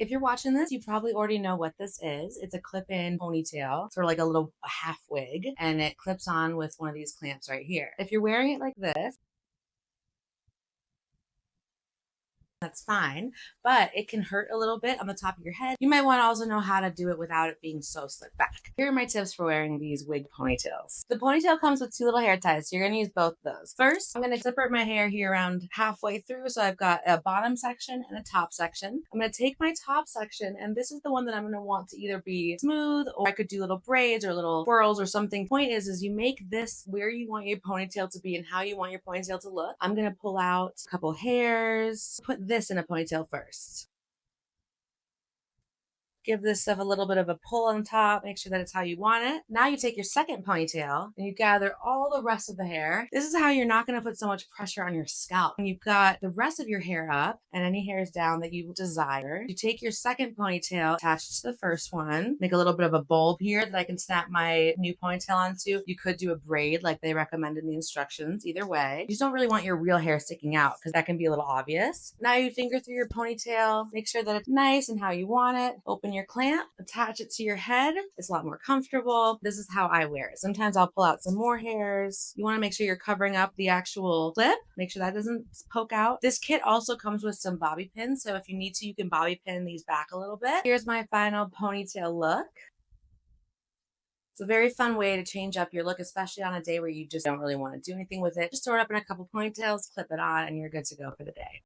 If you're watching this, you probably already know what this is. It's a clip-in ponytail, sort of like a little half wig, and it clips on with one of these clamps right here. If you're wearing it like this, that's fine, but it can hurt a little bit on the top of your head. You might want to also know how to do it without it being so slicked back. Here are my tips for wearing these wig ponytails. The ponytail comes with two little hair ties, so you're going to use both of those. First, I'm going to separate my hair here around halfway through, so I've got a bottom section and a top section. I'm going to take my top section, and this is the one that I'm going to want to either be smooth, or I could do little braids or little swirls or something. Point is you make this where you want your ponytail to be and how you want your ponytail to look. I'm going to pull out a couple hairs, put this in a ponytail first. Give this stuff a little bit of a pull on top, make sure that it's how you want it. Now you take your second ponytail and you gather all the rest of the hair. This is how you're not going to put so much pressure on your scalp. When you've got the rest of your hair up and any hairs down that you desire, you take your second ponytail, attach it to the first one, make a little bit of a bulb here that I can snap my new ponytail onto. You could do a braid like they recommend in the instructions. Either way, you just don't really want your real hair sticking out because that can be a little obvious. Now you finger through your ponytail, make sure that it's nice and how you want it. Open your clamp, attach it to your head. It's a lot more comfortable. This is how I wear it. Sometimes I'll pull out some more hairs. You want to make sure you're covering up the actual clip. Make sure that doesn't poke out. This kit also comes with some bobby pins, so if you need to, you can bobby pin these back a little bit. Here's my final ponytail look. It's a very fun way to change up your look, especially on a day where you just don't really want to do anything with it. Just throw it up in a couple ponytails, clip it on, and you're good to go for the day.